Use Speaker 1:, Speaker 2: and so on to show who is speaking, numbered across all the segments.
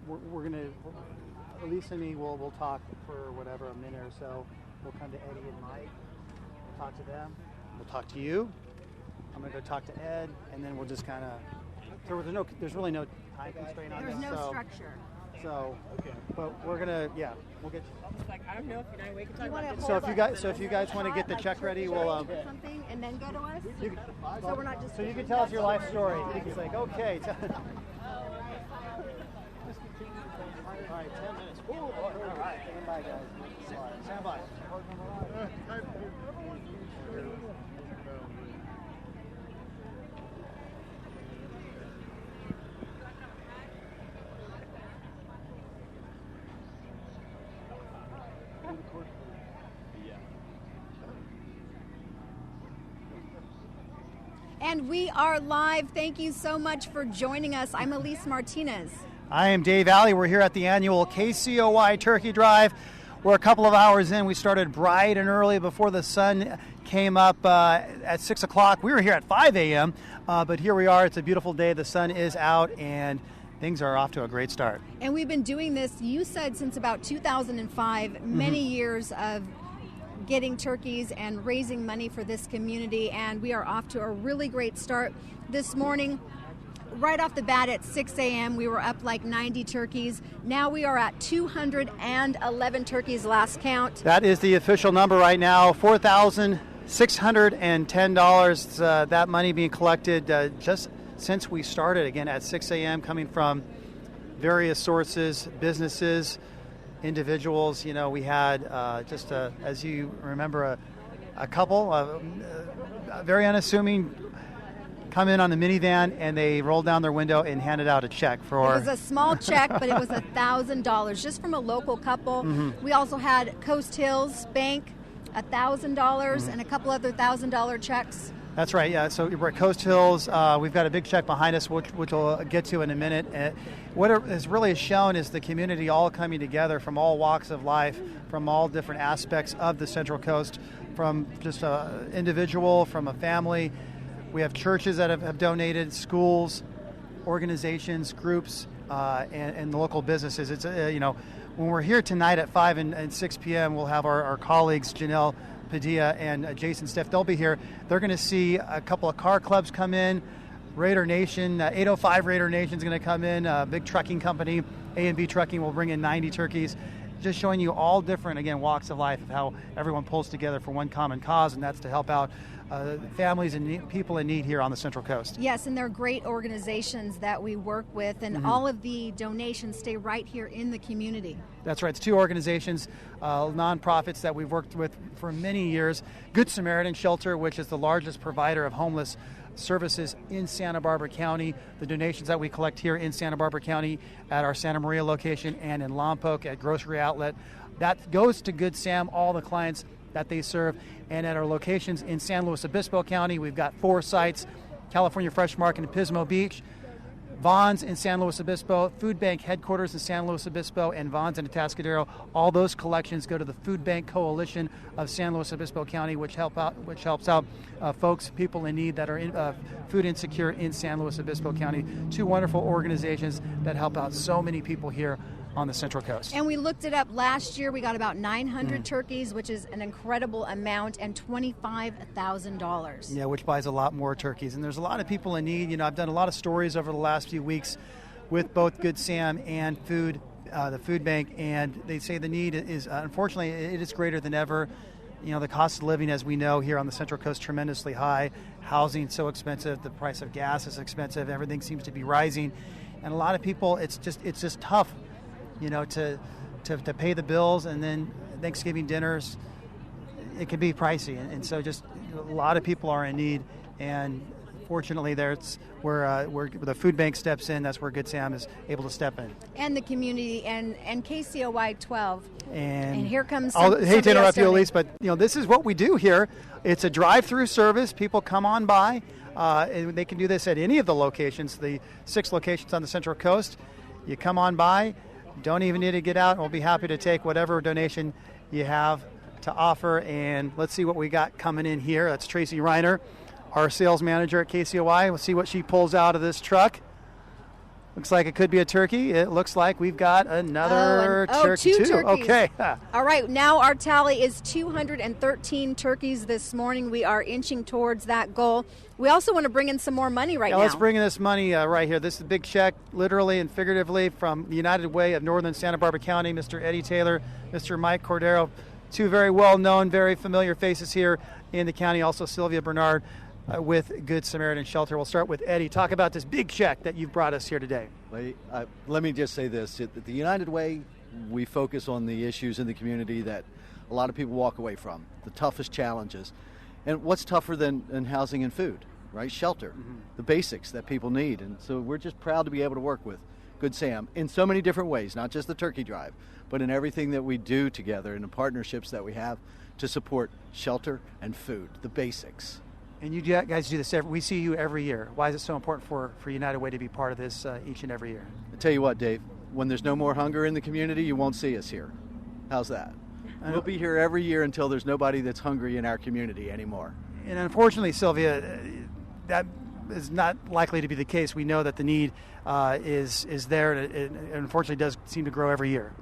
Speaker 1: we're going to, Elise and me, we'll talk for whatever, a minute or so. We'll come to Eddie and Mike, we'll talk to them, we'll talk to you. I'm going to go talk to Ed, and then we'll just kind of, so there's really no time constraint on this.
Speaker 2: There's no structure.
Speaker 1: So, but we're going to, we'll get
Speaker 3: Almost like, I don't know if you're not awake to talk
Speaker 2: You
Speaker 3: about
Speaker 2: wanna
Speaker 3: this.
Speaker 1: So if you guys want to get the check ready, we'll
Speaker 2: something and then go to us. So we're not just.
Speaker 1: so you can tell us your life story. You can say, okay. All right, 10 minutes. Ooh, all right. Stand by, guys. Stand by.
Speaker 2: And we are live. Thank you so much for joining us. I'm Elise Martinez.
Speaker 1: I am Dave Alley. We're here at the annual KCOY Turkey Drive. We're a couple of hours in. We started bright and early before the sun came up at 6 o'clock. We were here at 5 a.m., but here we are. It's a beautiful day. The sun is out, and things are off to a great start.
Speaker 2: And we've been doing this, you said, since about 2005, many years of getting turkeys and raising money for this community, and we are off to a really great start this morning. Right off the bat at 6 a.m., we were up like 90 turkeys. Now we are at 211 turkeys last count.
Speaker 1: That is the official number right now, $4,610. That money being collected just since we started, again, at 6 a.m., coming from various sources, businesses, individuals. You know, we had as you remember, a couple, very unassuming, come in on the minivan, and they rolled down their window and handed out a check for.
Speaker 2: It was a small check, but it was $1,000 just from a local couple. We also had Coast Hills Bank, $1,000, and a couple other $1,000 checks.
Speaker 1: That's right, yeah. So we're at Coast Hills. We've got a big check behind us, which we'll get to in a minute. What it has really shown is the community all coming together from all walks of life, from all different aspects of the Central Coast, from just an individual, from a family. We have churches that have donated, schools, organizations, groups, and the local businesses. It's when we're here tonight at 5 and 6 p.m., we'll have our colleagues, Janelle Padilla and Jason Stiff. They'll be here. They're going to see a couple of car clubs come in. Raider Nation, 805 Raider Nation is going to come in. A big trucking company, A&B Trucking, will bring in 90 turkeys. Just showing you all different, again, walks of life of how everyone pulls together for one common cause, and that's to help out families and people in need here on the Central Coast.
Speaker 2: Yes, and they're great organizations that we work with, and all of the donations stay right here in the community.
Speaker 1: That's right. It's two organizations, nonprofits that we've worked with for many years. Good Samaritan Shelter, which is the largest provider of homeless services in Santa Barbara County. The donations that we collect here in Santa Barbara County at our Santa Maria location and in Lompoc at Grocery Outlet, that goes to Good Sam, all the clients that they serve. And at our locations in San Luis Obispo County, we've got 4 sites: California Fresh Market in Pismo Beach, Vaughn's in San Luis Obispo, Food Bank headquarters in San Luis Obispo, and Vaughn's in Atascadero. All those collections go to the Food Bank Coalition of San Luis Obispo County, which helps out folks, people in need that are food insecure in San Luis Obispo County. Two wonderful organizations that help out so many people here on the Central Coast.
Speaker 2: And we looked it up last year. We got about 900 turkeys, which is an incredible amount, and $25,000.
Speaker 1: Yeah, which buys a lot more turkeys. And there's a lot of people in need. You know, I've done a lot of stories over the last few weeks with both Good Sam and the food bank, and they say the need is, unfortunately, it is greater than ever. You know, the cost of living, as we know, here on the Central Coast, tremendously high. Housing so expensive. The price of gas is expensive. Everything seems to be rising. And a lot of people, it's just tough, you know, to pay the bills, and then Thanksgiving dinners, it can be pricey, and so just a lot of people are in need. And fortunately, there's where the food bank steps in. That's where Good Sam is able to step in.
Speaker 2: And the community and KCOY 12. And here comes.
Speaker 1: I hate to interrupt you, Elise, but you know this is what we do here. It's a drive-through service. People come on by. And they can do this at any of the locations, the 6 locations on the Central Coast. You come on by. Don't even need to get out. We'll be happy to take whatever donation you have to offer. And let's see what we got coming in here. That's Tracy Reiner, our sales manager at KCOY. We'll see what she pulls out of this truck. Looks like it could be a turkey. It looks like we've got another turkey,
Speaker 2: two
Speaker 1: too.
Speaker 2: turkeys.
Speaker 1: Okay.
Speaker 2: All right, now our tally is 213 turkeys this morning. We are inching towards that goal. We also want to bring in some more money now.
Speaker 1: Let's bring in this money right here. This is a big check, literally and figuratively, from the United Way of Northern Santa Barbara County, Mr. Eddie Taylor, Mr. Mike Cordero, two very well-known, very familiar faces here in the county. Also, Sylvia Bernard with Good Samaritan Shelter. We'll start with Eddie. Talk about this big check that you've brought us here today.
Speaker 4: Let me just say this. At the United Way, we focus on the issues in the community that a lot of people walk away from, the toughest challenges. And what's tougher than housing and food, right? Shelter, the basics that people need. And so we're just proud to be able to work with Good Sam in so many different ways, not just the turkey drive, but in everything that we do together and the partnerships that we have to support shelter and food, the basics.
Speaker 1: And you guys do this we see you every year. Why is it so important for United Way to be part of this each and every year?
Speaker 4: I tell you what, Dave, when there's no more hunger in the community, you won't see us here. How's that? We'll be here every year until there's nobody that's hungry in our community anymore.
Speaker 1: And unfortunately, Sylvia, that is not likely to be the case. We know that the need is there, and it unfortunately does seem to grow every year.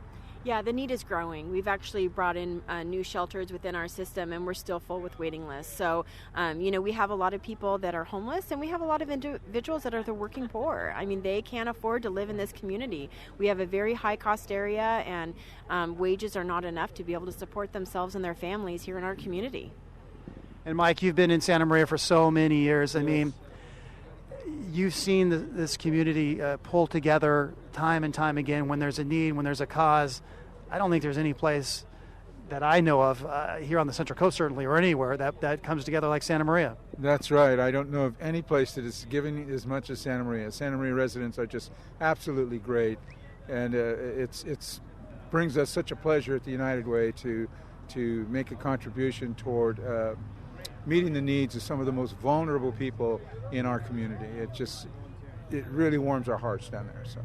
Speaker 3: Yeah, the need is growing. We've actually brought in new shelters within our system, and we're still full with waiting lists. So, we have a lot of people that are homeless, and we have a lot of individuals that are the working poor. I mean, they can't afford to live in this community. We have a very high-cost area, and wages are not enough to be able to support themselves and their families here in our community.
Speaker 1: And Mike, you've been in Santa Maria for so many years. I mean, you've seen this community pull together time and time again when there's a need, when there's a cause. I don't think there's any place that I know of here on the Central Coast, certainly, or anywhere that comes together like Santa Maria.
Speaker 5: That's right. I don't know of any place that is giving as much as Santa Maria. Santa Maria residents are just absolutely great, and it's brings us such a pleasure at the United Way to make a contribution toward meeting the needs of some of the most vulnerable people in our community. It really warms our hearts down there. So.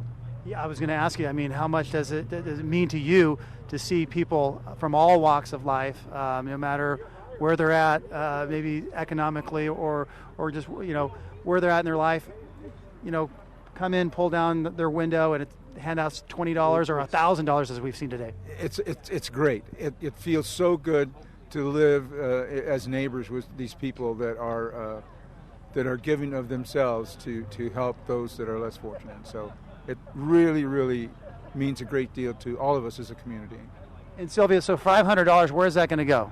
Speaker 1: Yeah, I was going to ask you, I mean, how much does it mean to you to see people from all walks of life, no matter where they're at, maybe economically or just, where they're at in their life, come in, pull down their window and hand out $20 or $1,000 as we've seen today?
Speaker 5: It's great. It feels so good to live as neighbors with these people that are giving of themselves to help those that are less fortunate. So it really, really means a great deal to all of us as a community.
Speaker 1: And Sylvia, so $500, where is that going to go?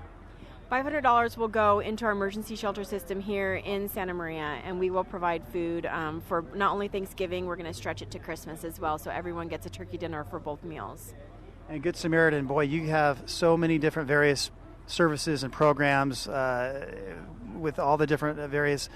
Speaker 3: $500 will go into our emergency shelter system here in Santa Maria, and we will provide food for not only Thanksgiving, we're going to stretch it to Christmas as well, so everyone gets a turkey dinner for both meals.
Speaker 1: And Good Samaritan, boy, you have so many different various services and programs with all the different various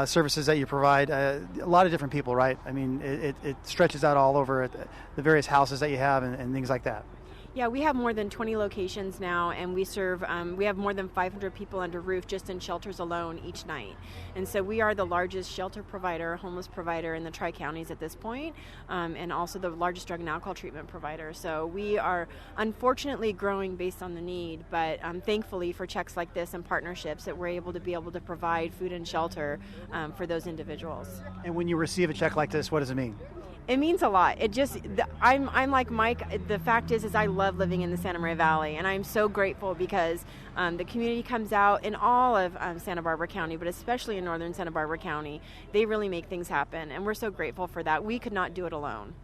Speaker 1: services that you provide. A lot of different people, right? I mean, it stretches out all over the various houses that you have and things like that.
Speaker 3: Yeah, we have more than 20 locations now, and we serve, we have more than 500 people under roof just in shelters alone each night. And so we are the largest shelter provider, homeless provider in the Tri-Counties at this point, and also the largest drug and alcohol treatment provider. So we are unfortunately growing based on the need, but thankfully for checks like this and partnerships that we're able to provide food and shelter for those individuals.
Speaker 1: And when you receive a check like this, what does it mean?
Speaker 3: It means a lot. I'm like Mike. The fact is I love living in the Santa Maria Valley, and I'm so grateful because the community comes out in all of Santa Barbara County, but especially in northern Santa Barbara County. They really make things happen, and we're so grateful for that. We could not do it alone.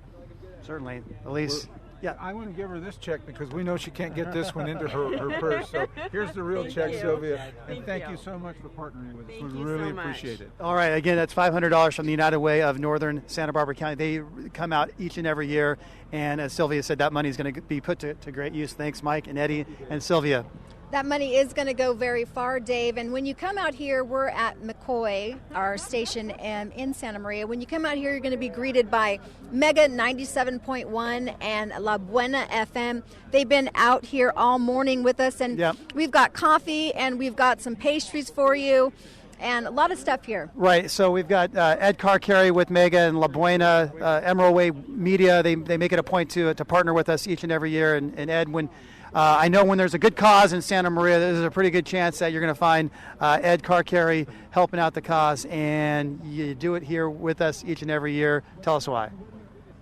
Speaker 1: Certainly. Elise?
Speaker 5: Yeah, I want to give her this check because we know she can't get this one into her purse. So here's the real check, Sylvia. And thank you so much for partnering with us. We really appreciate it.
Speaker 1: All right, again, that's $500 from the United Way of Northern Santa Barbara County. They come out each and every year, and as Sylvia said, that money is going to be put to great use. Thanks, Mike and Eddie and Sylvia.
Speaker 2: That money is going to go very far, Dave. And when you come out here, we're at KCOY, our station in Santa Maria. When you come out here, you're going to be greeted by Mega 97.1 and La Buena FM. They've been out here all morning with us, and We've got coffee and we've got some pastries for you. And a lot of stuff here.
Speaker 1: Right. So we've got Ed Car Carry with Mega and La Buena, Emerald Way Media. They make it a point to partner with us each and every year. And Ed, when I know when there's a good cause in Santa Maria, there's a pretty good chance that you're going to find Ed Car Carry helping out the cause. And you do it here with us each and every year. Tell us why.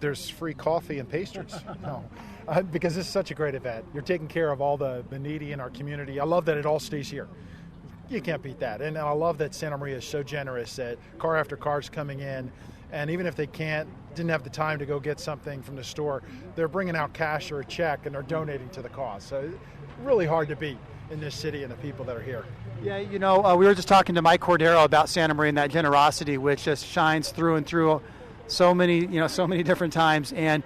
Speaker 6: there's free coffee and pastries. No, because this is such a great event. You're taking care of all the needy in our community. I love that it all stays here. You can't beat that. And I love that Santa Maria is so generous that car after car is coming in, and even if they didn't have the time to go get something from the store, they're bringing out cash or a check and they're donating to the cause. So really hard to beat in this city and the people that are here.
Speaker 1: Yeah, we were just talking to Mike Cordero about Santa Maria and that generosity, which just shines through and through so many different times. And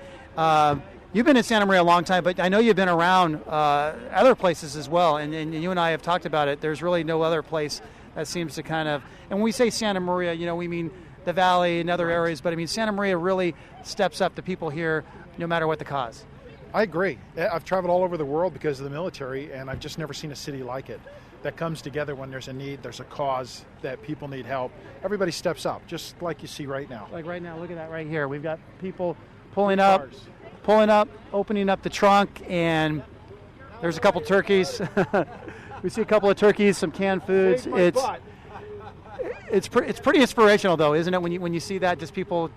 Speaker 1: you've been in Santa Maria a long time, but I know you've been around other places as well. And you and I have talked about it. There's really no other place that seems to kind of, and when we say Santa Maria, we mean the Valley and other areas, but I mean Santa Maria really steps up the people here no matter what the cause.
Speaker 6: I agree. I've traveled all over the world because of the military, and I've just never seen a city like it that comes together when there's a need, there's a cause, that people need help. Everybody steps up, just like you see right now.
Speaker 1: Like right now, look at that right here. We've got people pulling up, opening up the trunk, and there's a couple turkeys. We see a couple of turkeys, some canned foods. It's pretty inspirational, though, isn't it? When you see that, just people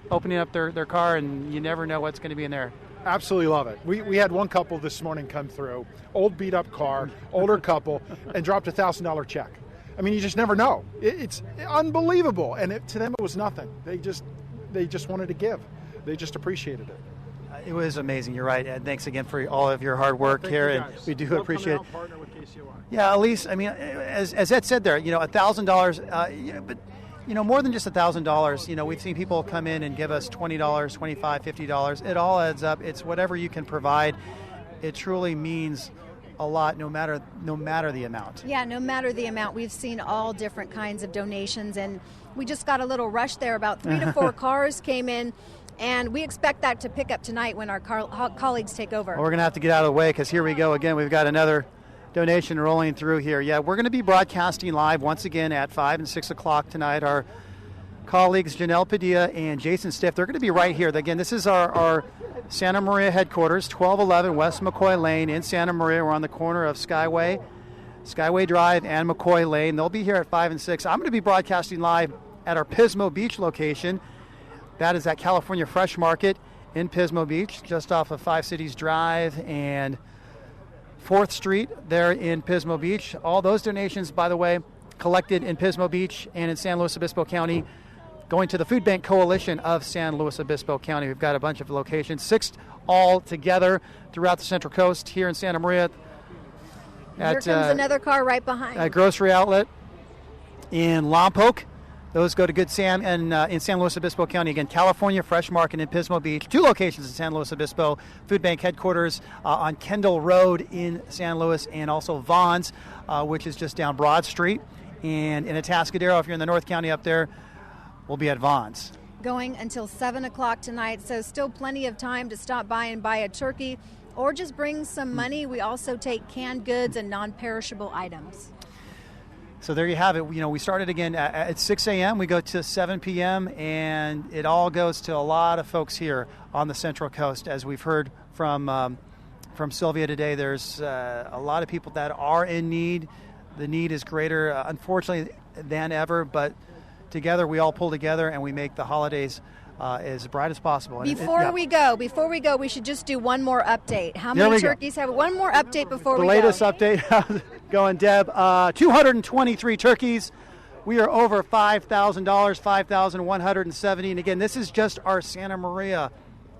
Speaker 1: opening up their car, and you never know what's going to be in there.
Speaker 6: Absolutely love it. We had one couple this morning come through, old beat up car, older couple, and dropped a $1,000 check. I mean, you just never know. It's unbelievable, and to them it was nothing. They just wanted to give. They just appreciated it.
Speaker 1: It was amazing. You're right, Ed. Thanks again for all of your hard work here, and we do appreciate it.
Speaker 6: Partner with KCOY.
Speaker 1: Yeah, Elise. I mean, as Ed said there, $1,000. But more than just $1,000. We've seen people come in and give us $20, $25, $50. It all adds up. It's whatever you can provide. It truly means a lot, no matter the amount.
Speaker 2: Yeah, no matter the amount. We've seen all different kinds of donations, and we just got a little rush there. About 3 to 4 cars came in. And we expect that to pick up tonight when our colleagues take over.
Speaker 1: Well, we're going to have to get out of the way because here we go again. We've got another donation rolling through here. Yeah, we're going to be broadcasting live once again at 5 and 6 o'clock tonight. Our colleagues Janelle Padilla and Jason Stiff, they're going to be right here. Again, this is our Santa Maria headquarters, 1211 West McCoy Lane in Santa Maria. We're on the corner of Skyway Drive and McCoy Lane. They'll be here at 5 and 6. I'm going to be broadcasting live at our Pismo Beach location. That is at California Fresh Market in Pismo Beach, just off of 5 Cities Drive and 4th Street there in Pismo Beach. All those donations, by the way, collected in Pismo Beach and in San Luis Obispo County, going to the Food Bank Coalition of San Luis Obispo County. We've got a bunch of locations, 6 all together throughout the Central Coast here in Santa Maria.
Speaker 2: Here comes another car right behind.
Speaker 1: A grocery outlet in Lompoc. Those go to Good Sam and in San Luis Obispo County. Again, California Fresh Market in Pismo Beach. 2 locations in San Luis Obispo. Food Bank headquarters on Kendall Road in San Luis, and also Vaughn's, which is just down Broad Street. And in Atascadero, if you're in the North County up there, we'll be at Vaughn's.
Speaker 2: Going until 7 o'clock tonight, so still plenty of time to stop by and buy a turkey or just bring some money. We also take canned goods and non-perishable items.
Speaker 1: So there you have it. We started again at 6 a.m. We go to 7 p.m. and it all goes to a lot of folks here on the Central Coast. As we've heard from Sylvia today, there's a lot of people that are in need. The need is greater, unfortunately, than ever. But together, we all pull together and we make the holidays as bright as possible.
Speaker 2: Before we go, we should just do one more update. How many turkeys have? One more update before we go.
Speaker 1: The latest update. How's it going, Deb? 223 turkeys. We are over $5,000, 5,170. And again, this is just our Santa Maria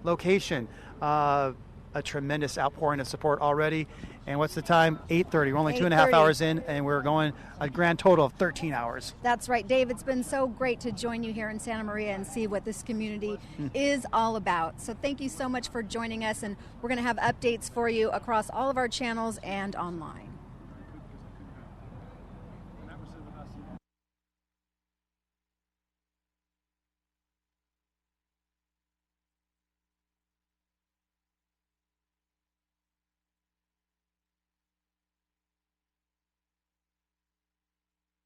Speaker 1: location. A tremendous outpouring of support already. And what's the time? 8:30. We're only 2.5 hours in, and we're going a grand total of 13 hours.
Speaker 2: That's right, Dave. It's been so great to join you here in Santa Maria and see what this community is all about. So thank you so much for joining us, and we're going to have updates for you across all of our channels and online.